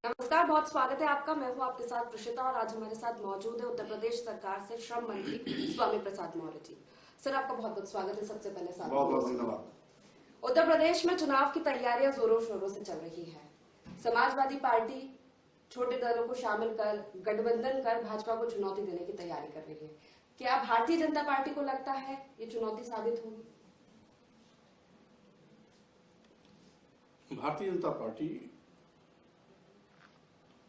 नमस्कार, बहुत स्वागत है आपका। मैं हूं आपके साथ प्रशिता और आज हमारे साथ मौजूद है उत्तर प्रदेश सरकार से श्रम मंत्री स्वामी प्रसाद मौर्य जी। सर, आपका बहुत बहुत स्वागत है। सबसे पहले साथ बहुत बहुत धन्यवाद। उत्तर प्रदेश में चुनाव की तैयारियां जोरों शोरों से चल रही है। समाजवादी पार्टी छोटे दलों को शामिल कर गठबंधन कर भाजपा को चुनौती देने की तैयारी कर रही है। क्या भारतीय जनता पार्टी को लगता है ये चुनौती साबित होगी? भारतीय जनता पार्टी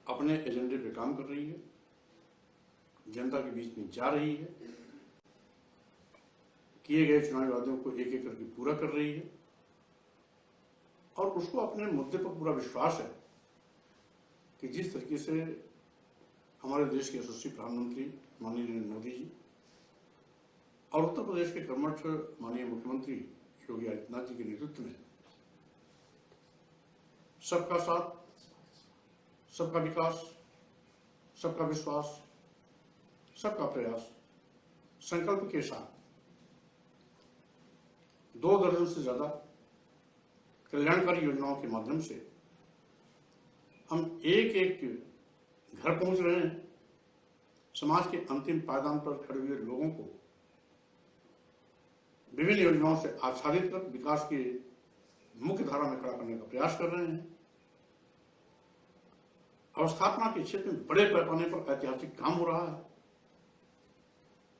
अपने एजेंडे पे काम कर रही है, जनता के बीच में जा रही है, किए गए चुनावी वादों को एक एक करके पूरा कर रही है और उसको अपने मुद्दे पर पूरा विश्वास है कि जिस तरीके से हमारे देश के यशस्वी प्रधानमंत्री माननीय नरेंद्र मोदी जी और उत्तर प्रदेश के कर्मठ माननीय मुख्यमंत्री योगी आदित्यनाथ जी के नेतृत्व में सबका साथ, सबका विकास, सबका विश्वास, सबका प्रयास संकल्प के साथ 2 दर्जन से ज्यादा कल्याणकारी योजनाओं के माध्यम से हम एक एक घर पहुंच रहे हैं। समाज के अंतिम पायदान पर खड़े हुए लोगों को विभिन्न योजनाओं से आच्छादित कर विकास के मुख्य धारा में खड़ा करने का प्रयास कर रहे हैं। अवस्थापना के क्षेत्र में बड़े पैमाने पर ऐतिहासिक काम हो रहा है।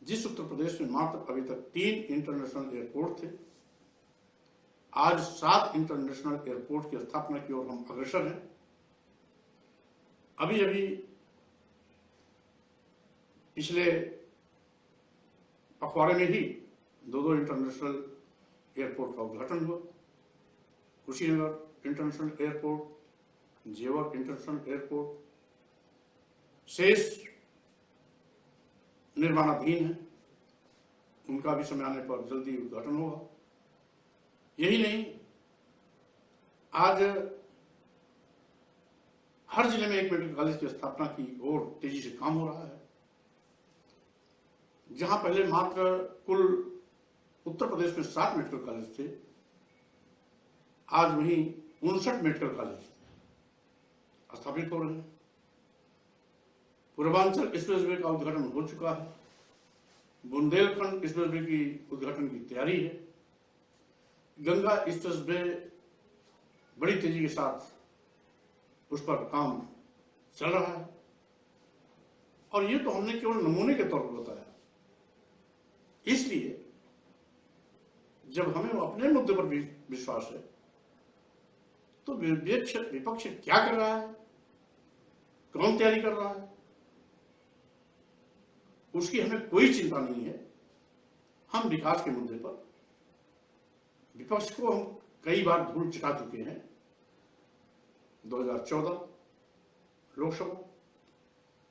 जिस उत्तर प्रदेश में मात्र अभी तक 3 इंटरनेशनल एयरपोर्ट थे, आज 7 इंटरनेशनल एयरपोर्ट की स्थापना की ओर हम अग्रसर हैं। अभी अभी पिछले पखवाड़े में ही 2 इंटरनेशनल एयरपोर्ट का उद्घाटन हुआ। कुशीनगर इंटरनेशनल एयरपोर्ट, जेवर इंटरनेशनल एयरपोर्ट शेष निर्माणाधीन है, उनका भी समय आने पर जल्दी उद्घाटन होगा। यही नहीं, आज हर जिले में एक मेडिकल कॉलेज की स्थापना की ओर तेजी से काम हो रहा है। जहां पहले मात्र कुल उत्तर प्रदेश में 7 मेडिकल कॉलेज थे, आज वहीं 59 मेडिकल कॉलेज स्थापित हो रहे हैं। पूर्वांचल एक्सप्रेसवे का उद्घाटन हो चुका है। बुंदेलखंड एक्सप्रेसवे की उद्घाटन की तैयारी है। गंगा एक्सप्रेसवे बड़ी तेजी के साथ उस पर काम चल रहा है और ये तो हमने केवल नमूने के तौर पर बताया। इसलिए जब हमें अपने मुद्दे पर भी विश्वास है तो विपक्ष क्या कर रहा है, कौन तैयारी कर रहा है, उसकी हमें कोई चिंता नहीं है। हम विकास के मुद्दे पर विपक्ष को हम कई बार धूल चटा चुके हैं। 2014 लोकसभा,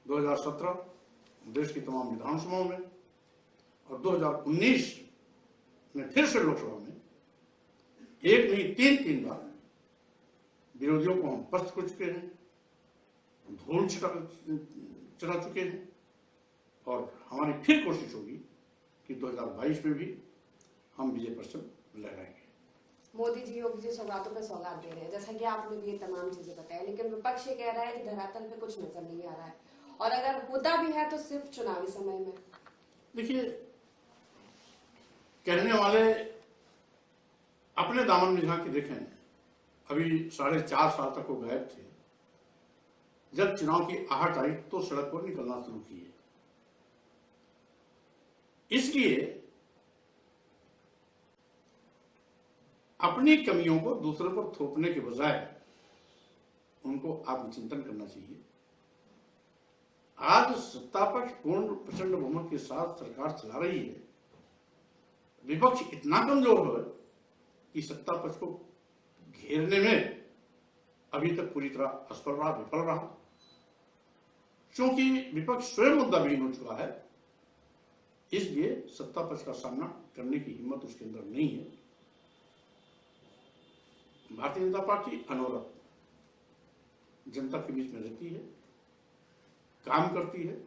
2017 देश की तमाम विधानसभाओं में और 2019 में फिर से लोकसभा में एक नहीं 3 बार विरोधियों को हम पस्त कर चुके हैं, धूल चढ़ा चुके हैं और हमारी फिर कोशिश होगी कि 2022 में भी हम विजय परचम लहराएंगे। मोदी जी, योगी जी सौगातों पे सौगात दे रहे हैं, जैसा कि आपने भी ये तमाम चीजें बताई, लेकिन विपक्ष ये कह रहा है कि धरातल पे कुछ नजर नहीं आ रहा है और अगर होता भी है तो सिर्फ चुनावी समय में। देखिए, कहने वाले अपने दामन में झांक के देखें, अभी 4.5 साल तक वो गायब थे। जब चुनाव की आहट आई तो सड़क पर निकलना शुरू किए। इसलिए अपनी कमियों को दूसरों पर थोपने के बजाय उनको आत्मचिंतन करना चाहिए। आज सत्तापक्ष पूर्ण प्रचंड बहुमत के साथ सरकार चला रही है। विपक्ष इतना कमजोर है कि सत्तापक्ष को घेरने में अभी तक पूरी तरह असफल रहा, विफल रहा। क्योंकि विपक्ष स्वयं मुद्दा विहीन हो चुका है, इसलिए सत्ता पक्ष का सामना करने की हिम्मत उसके अंदर नहीं है। भारतीय जनता पार्टी अनवरत जनता के बीच में रहती है, काम करती है,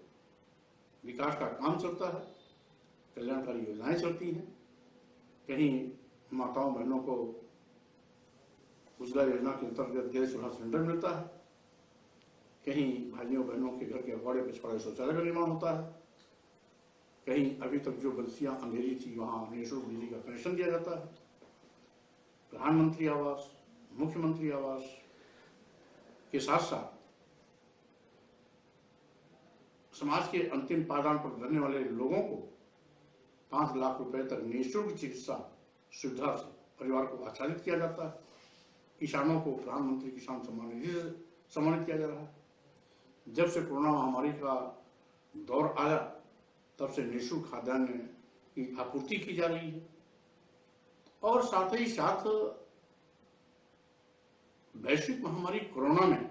विकास का काम चलता है, कल्याणकारी योजनाएं चलती हैं। कहीं माताओं बहनों को उज्ज्वला योजना के अंतर्गत गैस चूल्हा सिलेंडर मिलता है, कहीं भाइयों बहनों के घर के अगवाड़े पिछवाड़े शौचालय का निर्माण होता है, कहीं अभी तक जो बस्तियां अंधेरी थी वहां निःशुल्क बिजली का कनेक्शन दिया जाता है। प्रधानमंत्री आवास, मुख्यमंत्री आवास के साथ साथ समाज के अंतिम पायदान पर रहने वाले लोगों को 5 लाख रुपए तक निःशुल्क चिकित्सा सुविधा से परिवार को आच्छादित किया जाता है। किसानों को प्रधानमंत्री किसान सम्मान निधि से सम्मानित किया जा रहा है। जब से कोरोना महामारी का दौर आया तब से निःशुल्क खाद्यान्न की आपूर्ति की जा रही है और साथ ही साथ वैश्विक महामारी कोरोना में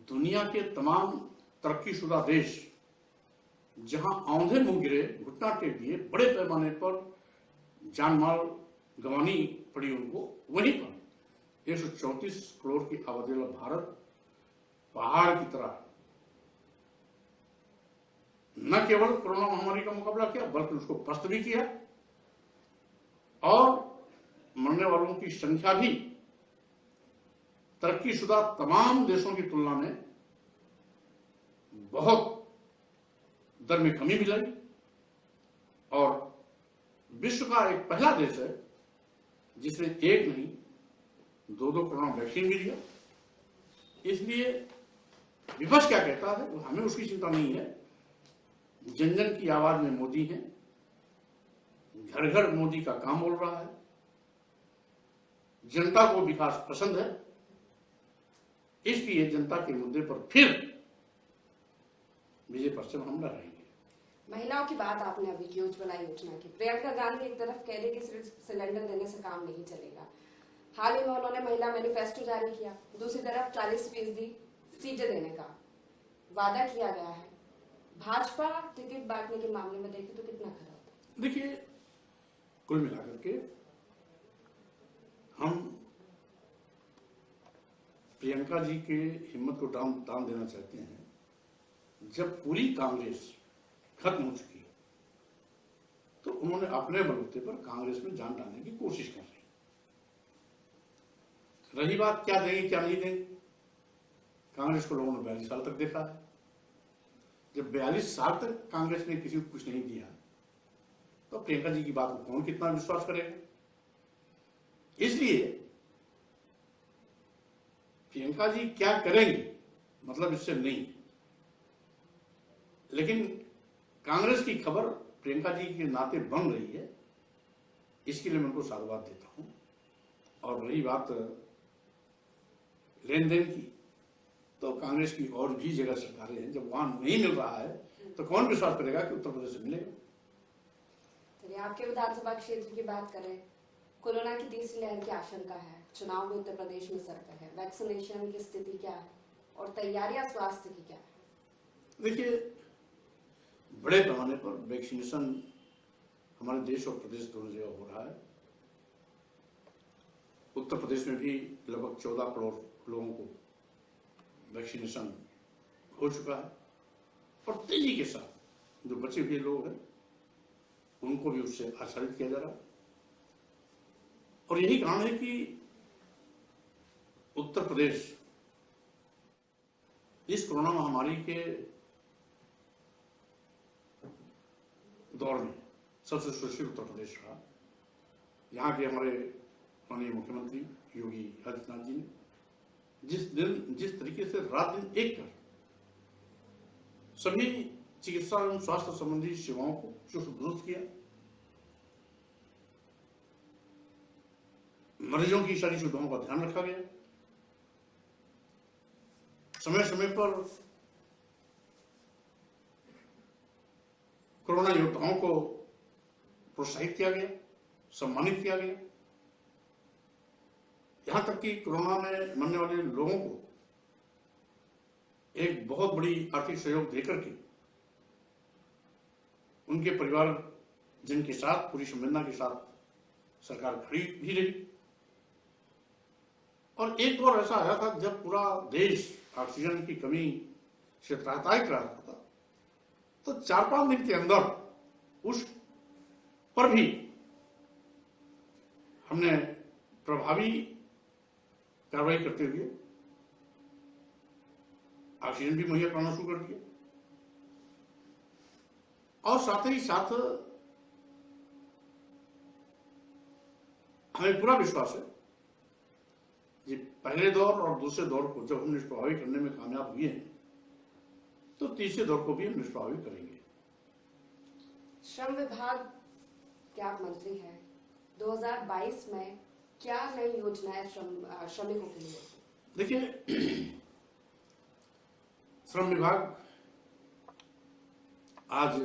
दुनिया के तमाम तरक्कीशुदा देश जहां औंधे मुंह गिरे, घुटना टेक दिए, बड़े पैमाने पर जान माल गंवानी पड़ी उनको, वहीं पर 134 करोड़ की आबादी वाला भारत पहाड़ की तरह न केवल कोरोना महामारी का मुकाबला किया बल्कि उसको पस्त भी किया और मरने वालों की संख्या भी तरक्कीशुदा तमाम देशों की तुलना में बहुत दर में कमी भी लाई और विश्व का एक पहला देश है जिसने एक नहीं 2 कोरोना वैक्सीन भी दिया। इसलिए विपक्ष क्या कहता है वो हमें उसकी चिंता नहीं है। जन जन की आवाज में मोदी है, घर घर मोदी का काम बोल रहा है, जनता को विकास पसंद है, इसलिए जनता के मुद्दे पर फिर विजय पश्चिम हम लड़ेंगे। महिलाओं की बात आपने अभी की, उज्ज्वला योजना की। प्रियंका गांधी एक तरफ कह रही कि सिर्फ सिलेंडर देने से काम नहीं चलेगा। हाल ही में उन्होंने महिला मैनिफेस्टो जारी किया, दूसरी तरफ 40% सीटें देने का वादा किया गया है। भाजपा टिकट बांटने के मामले में देखें तो कितना खरा होता है? देखिए, कुल मिलाकर के हम प्रियंका जी के हिम्मत को दान देना चाहते हैं। जब पूरी कांग्रेस खत्म हो चुकी है तो उन्होंने अपने बलबूते पर कांग्रेस में जान डालने की कोशिश कर रही बात क्या देंगे क्या नहीं देंगे, कांग्रेस को लोगों ने 42 साल तक देखा है। जब 42 साल तक कांग्रेस ने किसी को कुछ नहीं दिया तो प्रियंका जी की बात को कौन कितना विश्वास करेगा। इसलिए प्रियंका जी क्या करेंगी मतलब इससे नहीं, लेकिन कांग्रेस की खबर प्रियंका जी के नाते बन रही है, इसके लिए मैं उनको साधुवाद देता हूं। और रही बात लेन देन की, तो कांग्रेस की और भी जगह सरकारें हैं, जब वहां नहीं मिल रहा है तो कौन विश्वास करेगा कि उत्तर प्रदेश से मिलेगा। चलिए, आपके विधानसभा क्षेत्र की बात करें, कोरोना की तीसरी लहर की आशंका है, चुनाव भी उत्तर प्रदेश में सर पर है, वैक्सीनेशन की स्थिति क्या है और तैयारियां स्वास्थ्य की क्या है? देखिए, बड़े पैमाने पर वैक्सीनेशन हमारे देश और प्रदेश दोनों जगह हो रहा है। उत्तर प्रदेश में भी लगभग 14 करोड़ लोगों को वैक्सीनेशन हो चुका है और तेजी के साथ जो बचे हुए लोग हैं उनको भी उससे आच्छादित किया जा रहा है। और यही कारण है कि उत्तर प्रदेश इस कोरोना महामारी के दौर में सबसे सुरक्षित उत्तर प्रदेश रहा। यहाँ के हमारे माननीय मुख्यमंत्री योगी आदित्यनाथ जी ने जिस तरीके से रात दिन एक कर सभी चिकित्सा एवं स्वास्थ्य संबंधी सेवाओं को चुस्त दुरुस्त किया, मरीजों की सारी सुविधाओं का ध्यान रखा गया, समय समय पर कोरोना योद्धाओं को प्रोत्साहित किया गया, सम्मानित किया गया। यहां तक कि कोरोना में मरने वाले लोगों को एक बहुत बड़ी आर्थिक सहयोग देकर के उनके परिवार जिनके साथ पूरी संवेदना के साथ सरकार खड़ी भी रही। और एक दौर ऐसा आया था जब पूरा देश ऑक्सीजन की कमी से त्राहिमाम कर रहा था, तो 4-5 दिन के अंदर उस पर भी हमने प्रभावी कार्रवाई करते हुए ऑक्सीजन भी मुहैया कराना शुरू कर दिया। और साथ ही साथ हमें पूरा विश्वास है कि पहले दौर और दूसरे दौर को जब हम निष्प्रभावी करने में कामयाब हुए हैं तो तीसरे दौर को भी हम निष्प्रभावी करेंगे। श्रम विभाग के आप मंत्री हैं, 2022 में क्या नई योजनाएं श्रमिकों के लिए? देखिए, श्रम विभाग आज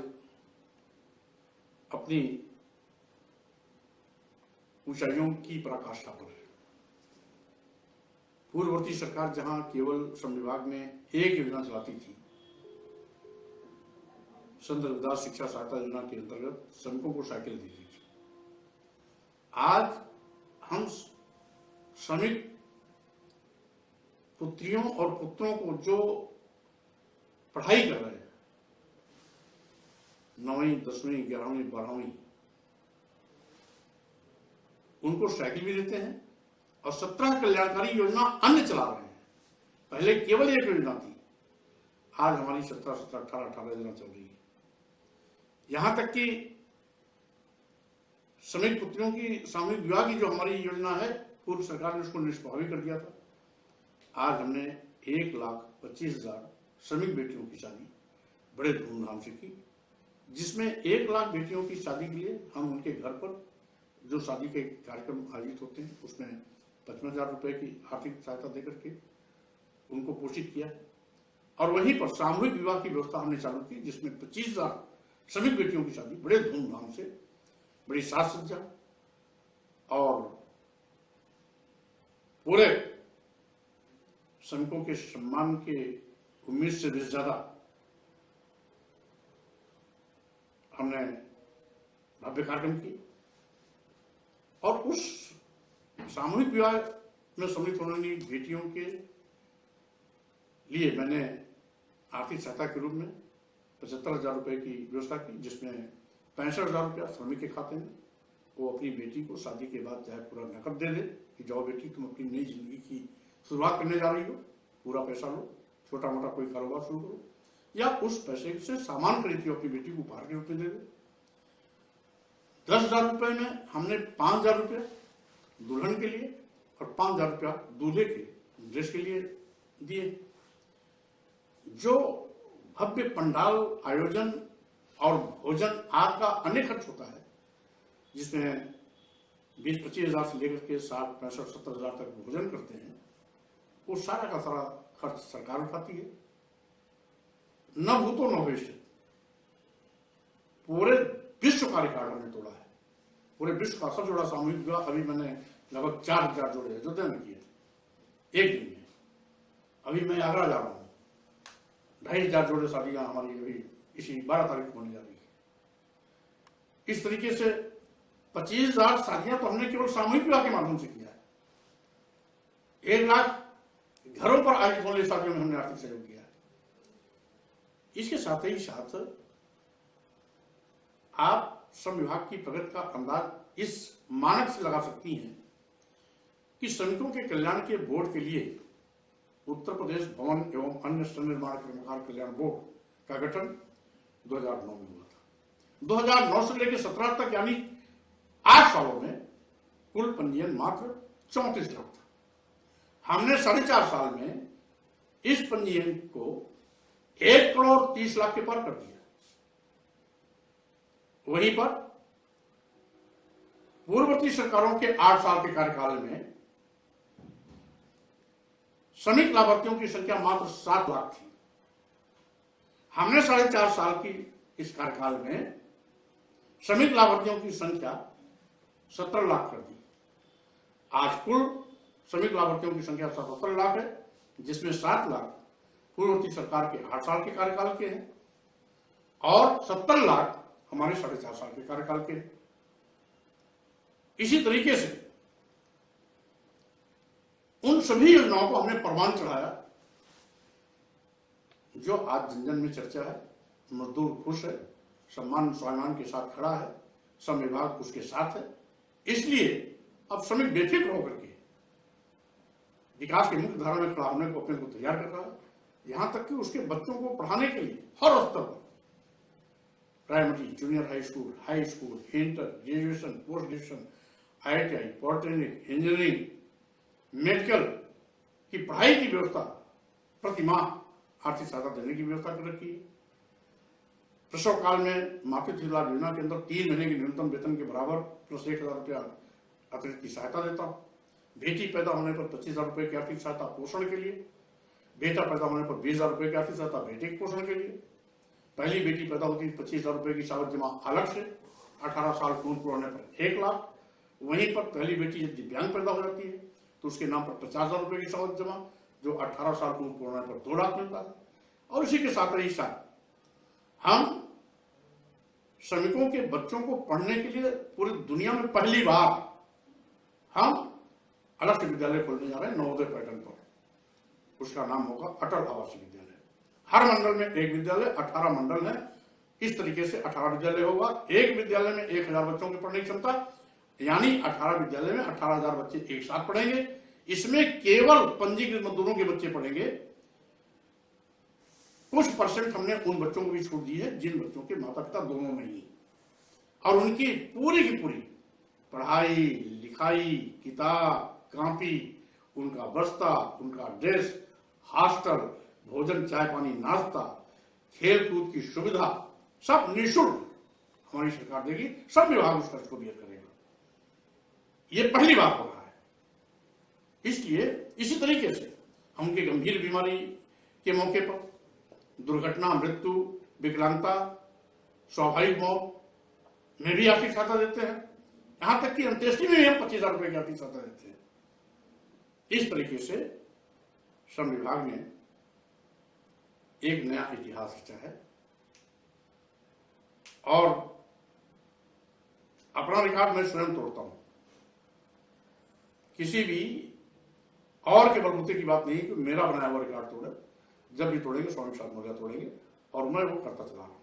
अपनी ऊंचाइयों की पराकाष्ठा पर है। पूर्ववर्ती सरकार जहां केवल श्रम विभाग में एक योजना चलाती थी, संत रविदास शिक्षा सहायता योजना के अंतर्गत श्रमिकों को साइकिल दी थी। आज हम श्रमिक पुत्रियों और पुत्रों को जो पढ़ाई कर रहे हैं, 9वीं 10वीं 11वीं 12वीं, उनको साइकिल भी देते हैं और 17 कल्याणकारी योजना अन्य चला रहे हैं। पहले केवल एक योजना थी, आज हमारी 17 18 योजना चल रही है। यहां तक कि श्रमिक पुत्रियों की सामूहिक विवाह की जो हमारी योजना है, पूर्व सरकार ने उसको निष्प्रभावी कर दिया था। आज हमने 1,25,000 श्रमिक बेटियों की शादी बड़े धूमधाम से की, जिसमें 1 लाख बेटियों की शादी के लिए हम उनके घर पर जो शादी के कार्यक्रम आयोजित होते हैं उसमें 55,000 रुपए की आर्थिक सहायता देकर के उनको पोषित किया। और वहीं पर सामूहिक विवाह की व्यवस्था हमने चालू की, जिसमें 25,000 श्रमिक बेटियों की शादी बड़े धूमधाम से, बड़ी साज सज्जा और पूरे श्रमिकों के सम्मान के उम्मीद से भी ज्यादा हमने भव्य कार्यक्रम किए। और उस सामूहिक विवाह में सम्मिलित होने वाली बेटियों के लिए मैंने आर्थिक सहायता के रूप में 75,000 रुपए की व्यवस्था की, जिसमें 65,000 रुपया श्रमिक के खाते में वो अपनी बेटी को शादी के बाद चाहे पूरा नकद दे दे कि जाओ बेटी तुम अपनी नई जिंदगी की शुरुआत करने जा रही हो, पूरा पैसा लो, छोटा मोटा कोई कारोबार शुरू करो, या उस पैसे से सामान खरीद अपनी बेटी को उपहार के रूप में दे दे। 10,000 रुपए में हमने 5,000 रुपया दुल्हन के लिए और 5,000 रुपया दूल्हे के ड्रेस के लिए दिए। जो भव्य पंडाल आयोजन और भोजन आदि का अनेक खर्च होता है, जिसमें 20-25 हजार से लेकर के 60-65-70 हजार तक भोजन करते हैं, वो सारा का सारा खर्च सरकार उठाती है। न भूतो न भविष्य, पूरे विश्व का रिकॉर्ड हमने तोड़ा है। पूरे विश्व का सबसे बड़ा सामूहिक विवाह अभी मैंने लगभग 4,000 जोड़े अयोध्या में किए थे एक दिन में। अभी मैं आगरा जा रहा हूँ, 2,500 जोड़े शादियां हमारी अभी इसी 12 तारीख को होने जा रही है। इस तरीके से 25,000 शादियां तो हमने केवल सामूहिक विवाह के माध्यम से किया है। 1 लाख घरों पर आयोजित होने वाली शादियों में हमने आर्थिक सहयोग किया है। इसके साथ ही साथ आप श्रम विभाग की प्रगति का अंदाज इस मानक से लगा सकती हैं कि श्रमिकों के कल्याण के बोर्ड के लिए उत्तर प्रदेश भवन एवं अन्य श्रम निर्माण कर्मकार कल्याण बोर्ड का गठन 2009 में हुआ था। 2009 से लेकर 17 तक यानी 8 सालों में कुल पंजीयन मात्र 34 लाख था। हमने 4.5 साल में इस पंजीयन को 1,30,00,000 के पार कर दिया। वहीं पर पूर्ववर्ती सरकारों के 8 साल के कार्यकाल में श्रमिक लाभार्थियों की संख्या मात्र 7 लाख थी। हमने 4.5 साल की इस कार्यकाल में श्रमिक लाभार्थियों की संख्या 17 लाख कर दी। आज कुल श्रमिक लाभार्थियों की संख्या 77 लाख है, जिसमें 7 लाख पूर्ववर्ती सरकार के 8 साल के कार्यकाल के हैं और 70 लाख हमारे 4.5 साल के कार्यकाल के। इसी तरीके से उन सभी योजनाओं को हमने प्रमाण चढ़ाया जो आज जन जन में चर्चा है। मजदूर खुश है, सम्मान स्वाभिमान के साथ खड़ा है, श्रम विभाग उसके साथ है। इसलिए अब श्रमिक बेफिक्र होकर के विकास के मुख्य धारा में खड़ा होने को अपने को तैयार कर रहा है। यहां तक कि उसके बच्चों को पढ़ाने के लिए हर स्तर पर, primary, junior high school, inter, graduation, post graduation, IITI, polytechnic, engineering, medical की पढ़ाई की व्यवस्था प्रति माह आर्थिक सहायता देने की व्यवस्था कर रखी है। प्रसव काल में मातृत्व लाभ योजना के अंदर 3 महीने के न्यूनतम वेतन के बराबर प्लस 1,000 रुपया अतिरिक्त की सहायता देता हूं। बेटी पैदा होने पर 25,000 रुपए की आर्थिक सहायता पोषण के लिए, बेटा पैदा होने पर 20,000 रुपए की आर्थिक सहायता बेटे के पोषण के लिए, पहली बेटी पैदा होती है 25,000 रुपए की सावधि जमा अलग से, 18 साल पूर्ण होने पर 1 लाख। वहीं पर पहली बेटी यदि दिव्यांग पैदा हो जाती है तो उसके नाम पर 50,000 रुपए की सावधि जमा, जो 18 साल पूर्ण होने पर 2 लाख मिलता है। और इसी के साथ ही साथ हम श्रमिकों के बच्चों को पढ़ने के लिए पूरी दुनिया में पहली बार हम अलग से विद्यालय खोलने जा रहे हैं नवोदय पैटर्न पर। उसका नाम होगा अटल आवासीय विद्यालय। हर मंडल में एक विद्यालय, 18 मंडल है, इस तरीके से 18 विद्यालय होगा। एक विद्यालय में 1,000 बच्चों की पढ़ने की क्षमता, यानी 18 विद्यालय में 18,000 बच्चे एक साथ पढ़ेंगे। इसमें केवल पंजीकृत मजदूरों के बच्चे पढ़ेंगे। कुछ परसेंट हमने उन बच्चों को भी छूट दी है जिन बच्चों के माता पिता दोनों नहीं, और उनकी पूरी की पूरी पढ़ाई लिखाई, किताब कॉपी, उनका बस्ता, उनका ड्रेस, हॉस्टल, भोजन, चाय पानी, नाश्ता, खेल कूद की सुविधा सब निःशुल्क हमारी सरकार देगी। सब विभाग उस खर्च को बेयर करेगा। ये पहली बार हो रहा है। इसलिए इसी तरीके से हम उनकी गंभीर बीमारी के मौके पर, दुर्घटना, मृत्यु, विकलांगता, स्वाभाविक मौत में भी आर्थिक सहायता देते हैं। यहां तक कि अंत्येष्टि में भी हम 25,000 रुपए की आर्थिक सहायता देते हैं। इस तरीके से श्रम विभाग ने एक नया इतिहास रचा है और अपना रिकॉर्ड मैं स्वयं तोड़ता हूं। किसी भी और के बलबूते की बात नहीं कि मेरा बनाया हुआ रिकॉर्ड तोड़े। जब भी तोड़ेंगे स्वामी प्रसाद मौर्य तोड़ेंगे और मैं वो करता चला रहा हूं।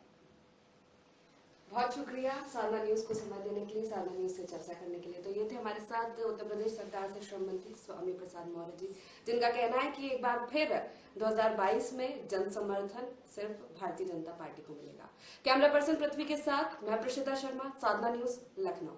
बहुत शुक्रिया साधना न्यूज को समय देने के लिए, साधना न्यूज से चर्चा करने के लिए। तो ये थे हमारे साथ उत्तर प्रदेश सरकार से श्रम मंत्री स्वामी प्रसाद मौर्य जी, जिनका कहना है कि एक बार फिर 2022 में जन समर्थन सिर्फ भारतीय जनता पार्टी को मिलेगा। कैमरा पर्सन पृथ्वी के साथ मैं प्रशिता शर्मा, साधना न्यूज, लखनऊ।